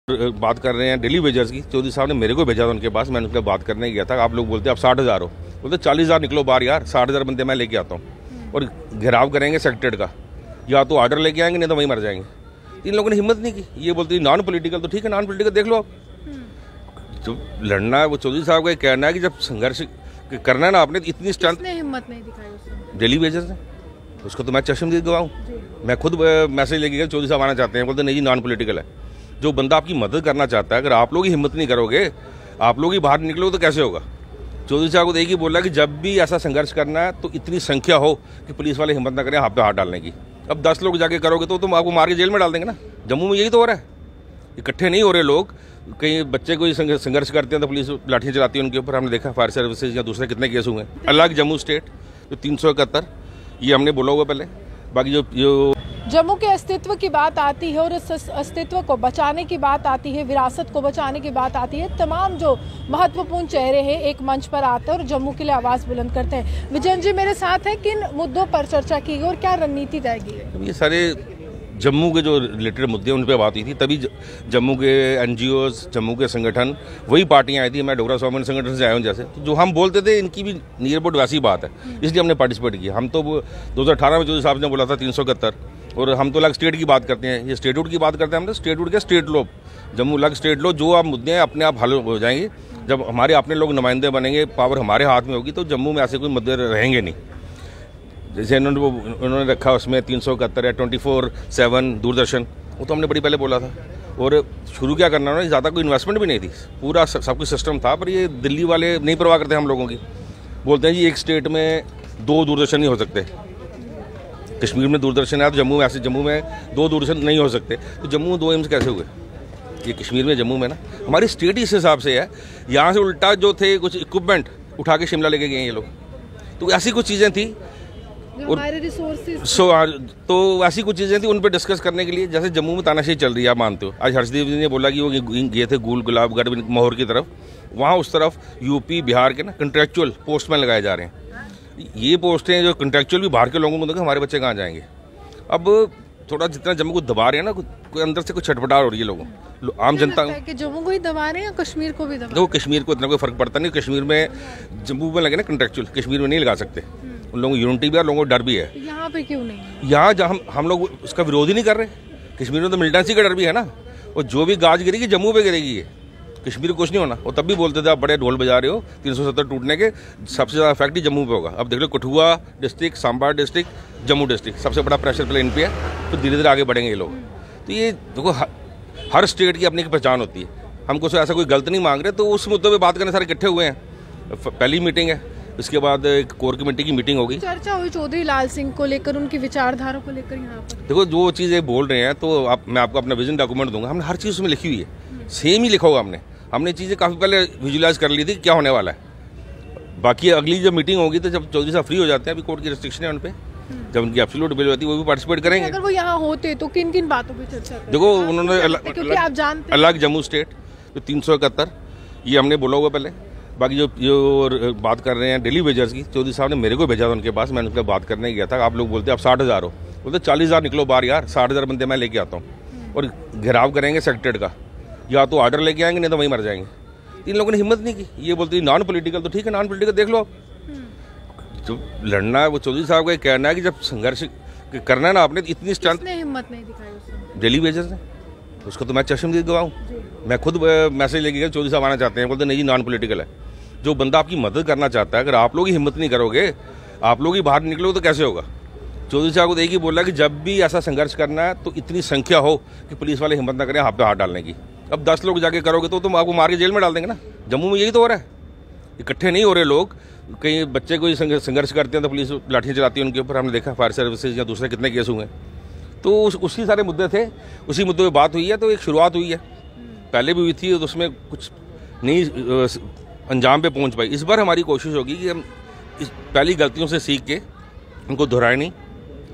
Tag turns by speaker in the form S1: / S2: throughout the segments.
S1: बात कर रहे हैं डेली वेजर्स की। चौधरी साहब ने मेरे को भेजा था उनके पास, मैंने उनके बात करने गया था। आप लोग बोलते हैं आप 60,000 हो, बोलते 40,000 निकलो बाहर यार, 60,000 बंदे मैं लेके आता हूँ और घेराव करेंगे सेक्रेटरी का, या तो ऑर्डर लेके आएंगे नहीं तो वहीं मर जाएंगे। इन लोगों ने हिम्मत नहीं की। ये बोलते नॉन पॉलिटिकल, तो ठीक है नॉन पॉलिटिकल देख लो आप, जो लड़ना है वो चौधरी साहब का कहना है कि जब संघर्ष करना है ना आपने, इतनी स्ट्रेंथ
S2: हिम्मत नहीं दिखाई
S1: डेली वेजर्स ने, उसको तो मैं चश्मदीद गवाऊँ। मैं खुद मैसेज लेके गया चौधरी साहब आना चाहते हैं, बोलते नहीं जी नॉन पॉलिटिकल है। जो बंदा आपकी मदद करना चाहता है, अगर आप लोग ही हिम्मत नहीं करोगे, आप लोग ही बाहर निकलोगे तो कैसे होगा। चौधरी साहब को एक ही बोला कि जब भी ऐसा संघर्ष करना है तो इतनी संख्या हो कि पुलिस वाले हिम्मत ना करें हाथ पे हाथ डालने की। अब 10 लोग जाके करोगे तो तुम आपको मार के जेल में डाल देंगे ना। जम्मू में यही तो हो रहा है, इकट्ठे नहीं हो रहे लोग। कहीं बच्चे कोई संघर्ष करते हैं तो पुलिस लाठियाँ चलाती है उनके ऊपर। हमने देखा फायर सर्विसेज या दूसरे कितने केस हुए हैं। अलग जम्मू स्टेट जो 371, ये हमने बोला हुआ पहले। बाकी जो
S2: जम्मू के अस्तित्व की बात आती है और इस अस्तित्व को बचाने की बात आती है, विरासत को बचाने की बात आती है, तमाम जो महत्वपूर्ण चेहरे हैं एक मंच पर आते हैं और जम्मू के लिए आवाज बुलंद करते हैं। विजयन जी मेरे साथ हैं, किन मुद्दों पर चर्चा की गई और क्या रणनीति तय की गई?
S1: ये सारे जम्मू के जो रिलेटेड मुद्दे उन पर बात हुई थी, तभी जम्मू के NGOs, जम्मू के संगठन, वही पार्टियां आई थी। मैं डोगरा स्वाभिमान संगठन से आया हूँ जैसे, तो जो हम बोलते थे इनकी भी नियर अबाउट वैसी बात है, इसलिए हमने पार्टिसिपेट किया। हम तो 2018 में चौधरी साहब ने बोला था 371, और हम तो अलग स्टेट की बात करते हैं, ये स्टेटहुड की बात करते हैं। हम तो स्टेटहुड के स्टेट लो, जम्मू अलग स्टेट लो, जो आप मुद्दे हैं अपने आप हल हो जाएंगे। जब हमारे अपने लोग नुमाइंदे बनेंगे, पावर हमारे हाथ में होगी, तो जम्मू में ऐसे कोई मुद्दे रहेंगे नहीं। जैसे उन्होंने रखा उसमें 371 है, 24/7 दूरदर्शन, वो तो हमने बड़ी पहले बोला था। और शुरू क्या करना है, ज़्यादा कोई इन्वेस्टमेंट भी नहीं थी, पूरा सब कुछ सिस्टम था। पर ये दिल्ली वाले नहीं परवाह करते हम लोगों की। बोलते हैं जी एक स्टेट में 2 दूरदर्शन नहीं हो सकते। कश्मीर में दूरदर्शन है तो जम्मू में, ऐसे जम्मू में 2 दूरदर्शन नहीं हो सकते, तो जम्मू में 2 एम्स कैसे हुए? ये कश्मीर में, जम्मू में ना, हमारी स्टेट इस हिसाब से है। यहाँ से उल्टा जो थे कुछ इक्विपमेंट उठा के शिमला लेके गए ये लोग, तो ऐसी कुछ चीज़ें थी
S2: और हमारे रिसोर्सेज
S1: तो ऐसी कुछ चीज़ें थी उन पर डिस्कस करने के लिए। जैसे जम्मू में तानाशाही चल रही है, आप मानते हो। आज हर्षदीप जी ने बोला कि वो गए थे गुलाबगढ़ महौर की तरफ, वहाँ उस तरफ यूपी बिहार के ना कंट्रेक्चुअल पोस्टमैन लगाए जा रहे हैं। ये पोस्टें जो कंट्रेक्चुअल भी बाहर के लोगों को देखो, हमारे बच्चे कहाँ जाएंगे। अब थोड़ा जितना जम्मू को दबा रहे हैं ना, कोई अंदर से कुछ छटपटाहट हो रही है लोगों, आम जनता
S2: कि जम्मू को ही दबा रहे हैं या कश्मीर को भी दबा?
S1: देखो कश्मीर को इतना कोई फर्क पड़ता नहीं। कश्मीर में जम्मू में लगे ना कंट्रेक्चुअल, कश्मीर में नहीं लगा सकते। उन लोगों को यूनिटी भी है, लोगों को डर भी है।
S2: यहाँ पे क्यों नहीं?
S1: यहाँ जहाँ हम लोग उसका विरोध ही नहीं कर रहे। कश्मीर में तो मिलिटेंसी का डर भी है ना, और जो भी गाज गिरेगी जम्मू पे गिरेगी, ये कश्मीर को कुछ नहीं होना। और तब भी बोलते थे आप बड़े ढोल बजा रहे हो, 370 टूटने के सबसे ज़्यादा इफेक्ट ही जम्मू पे होगा। अब देख लो Kathua district, Samba district, Jammu district, सबसे बड़ा प्रेशर प्लेन पे है। तो धीरे धीरे आगे बढ़ेंगे ये लोग। तो ये देखो हर स्टेट की अपनी एक पहचान होती है। हमको ऐसा कोई गलत नहीं मांग रहे, तो उस मुद्दे पर बात करने सारे इकट्ठे हुए हैं। पहली मीटिंग है, इसके बाद एक कोर कमेटी की मीटिंग होगी।
S2: चर्चा हुई चौधरी लाल सिंह को लेकर, उनकी विचारधारा को लेकर। यहाँ पर
S1: देखो जो चीज़ें बोल रहे हैं, तो मैं आपको अपना विजन डॉक्यूमेंट दूंगा। हमने हर चीज़ उसमें लिखी हुई है, सेम ही लिखा हुआ हमने चीज़ें काफ़ी पहले विजुलाइज कर ली थी क्या होने वाला है। बाकी अगली जब मीटिंग होगी तो जब चौधरी साहब फ्री हो जाते हैं, अभी कोर्ट की रिस्ट्रिक्शन है उन पर, जब उनकी एब्सोल्यूट बिल होती है वो भी पार्टिसिपेट करेंगे।
S2: अगर वो यहाँ होते तो किन किन बातों पे चर्चा करें?
S1: देखो उन्होंने अलग जम्मू स्टेट जो 371, ये हमने बोला हुआ पहले। बाकी जो बात कर रहे हैं डेली वेजर्स की, चौधरी साहब ने मेरे को भेजा था उनके पास, मैंने उनसे बात करने गया था। आप लोग बोलते हैं आप 60,000 हो, बोलते 40,000 निकलो बाहर यार, 60,000 बंदे मैं लेके आता हूँ और घेराव करेंगे सेक्रेटरी का, या तो ऑर्डर लेके आएंगे नहीं तो वहीं मर जाएंगे। इन लोगों ने हिम्मत नहीं की। ये बोलते नॉन पॉलिटिकल, तो ठीक है नॉन पॉलिटिकल देख लो आप, जो लड़ना है वो चौधरी साहब का कहना है कि जब संघर्ष करना है ना आपने, इतनी स्ट्रेंथ
S2: हिम्मत नहीं दिखाई
S1: डेली वेजर्स ने, उसको तो मैं चश्मदीद गवाऊँ। मैं खुद मैसेज लेके गया चौधरी साहब आना चाहते हैं, बोलते नहीं जी नॉन पॉलिटिकल है। जो बंदा आपकी मदद करना चाहता है, अगर आप लोग ही हिम्मत नहीं करोगे, आप लोग ही बाहर निकलोगे तो कैसे होगा। चौधरी साहब को एक ही बोला कि जब भी ऐसा संघर्ष करना है तो इतनी संख्या हो कि पुलिस वाले हिम्मत ना करें हाथ पे हाथ डालने की। अब 10 लोग जाके करोगे तो तुम आपको मार के जेल में डाल देंगे ना। जम्मू में यही तो हो रहा है, इकट्ठे नहीं हो रहे लोग। कहीं बच्चे कोई संघर्ष करते हैं तो पुलिस लाठियाँ चलाती है उनके ऊपर। हमने देखा फायर सर्विसेज या दूसरे कितने केस हुए हैं। तो उसी सारे मुद्दे थे, उसी मुद्दे पर बात हुई है। तो एक शुरुआत हुई है, पहले भी हुई थी, तो उसमें कुछ नहीं अंजाम पे पहुंच पाई। इस बार हमारी कोशिश होगी कि हम इस पहली गलतियों से सीख के उनको दोहराए नहीं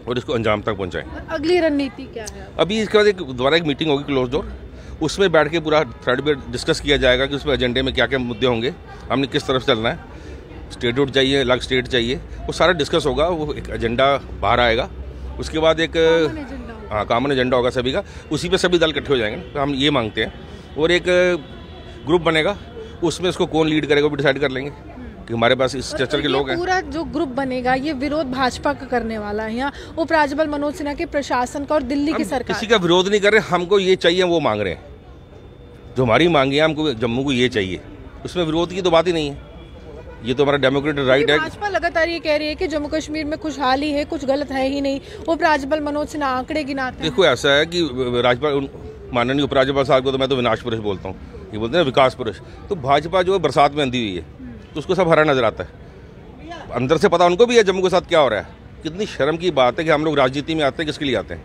S1: और इसको अंजाम तक पहुंचाएं।
S2: अगली रणनीति क्या है?
S1: अभी इसके बाद दोबारा एक मीटिंग होगी क्लोज डोर, उसमें बैठ के पूरा थ्रेड पे डिस्कस किया जाएगा कि उसमें एजेंडे में क्या क्या मुद्दे होंगे, हमने किस तरफ चलना है, स्टेटहुड चाहिए, अलग स्टेट चाहिए, वो सारा डिस्कस होगा। वो एक एजेंडा बाहर आएगा, उसके बाद एक कॉमन एजेंडा होगा सभी का, उसी पे सभी दल इकट्ठे हो जाएंगे। तो हम ये मांगते हैं और एक ग्रुप बनेगा, उसमें इसको कौन लीड करेगा वो भी डिसाइड कर लेंगे कि हमारे पास इस स्ट्रक्चर के लोग हैं।
S2: पूरा जो ग्रुप बनेगा ये विरोध भाजपा का करने वाला है, यहाँ उपराज्यपाल मनोज सिन्हा के प्रशासन का और दिल्ली की सरकार।
S1: किसी का विरोध नहीं कर रहे, हमको ये चाहिए वो मांग रहे हैं, जो हमारी मांगी है, हमको जम्मू को ये चाहिए, उसमें विरोध की तो बात ही नहीं है। ये तो हमारा डेमोक्रेटिक राइट है।
S2: भाजपा लगातार ये कह रही है कि जम्मू कश्मीर में खुशहाली है, कुछ गलत है ही नहीं। उपराज्यपाल मनोज सिन्हा आंकड़े गिनाते हैं।
S1: देखो ऐसा है कि राज्यपाल माननीय उपराज्यपाल साहब को तो मैं तो विनाश पुरुष बोलता हूँ, ये बोलते हैं विकास पुरुष। तो भाजपा जो है बरसात में अंधी हुई है, तो उसको सब हरा नजर आता है। अंदर से पता उनको भी है जम्मू के साथ क्या हो रहा है। कितनी शर्म की बात है कि हम लोग राजनीति में आते हैं, किसके लिए आते हैं?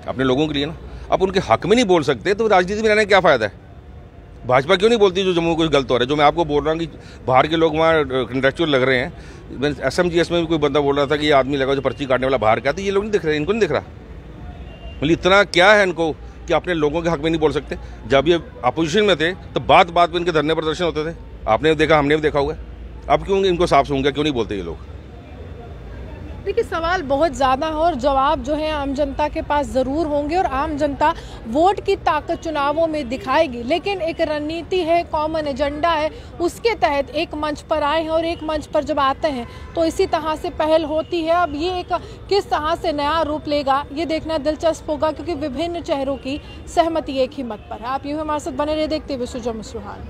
S1: अपने लोगों के लिए ना। अब उनके हक में नहीं बोल सकते तो राजनीति में रहने का क्या फायदा है? भाजपा क्यों नहीं बोलती जो जम्मू को कुछ गलत हो रहा है? जो मैं आपको बोल रहा हूँ कि बाहर के लोग वहाँ कंट्रेक्चुअल लग रहे हैं। SMGS में भी कोई बंदा बोल रहा था कि ये आदमी लगा जो पर्ची काटने वाला बाहर का, तो ये लोग नहीं दिख रहे, इनको नहीं दिख रहा। मतलब इतना क्या है इनको कि अपने लोगों के हक में नहीं बोल सकते? जब ये अपोजिशन में थे तो बात बात में इनके धरने प्रदर्शन होते थे, आपने देखा, हमने भी देखा हुआ है। अब क्यों इनको साफ सूंगा क्यों नहीं बोलते ये लोग?
S2: देखिए सवाल बहुत ज़्यादा है और जवाब जो है आम जनता के पास ज़रूर होंगे और आम जनता वोट की ताकत चुनावों में दिखाएगी। लेकिन एक रणनीति है, कॉमन एजेंडा है, उसके तहत एक मंच पर आए हैं और एक मंच पर जब आते हैं तो इसी तरह से पहल होती है। अब ये एक किस तरह से नया रूप लेगा ये देखना दिलचस्प होगा, क्योंकि विभिन्न चेहरों की सहमति एक ही मत पर है। आप यूँ हमारे साथ बने रहे, देखते हुए सुजम सुहान।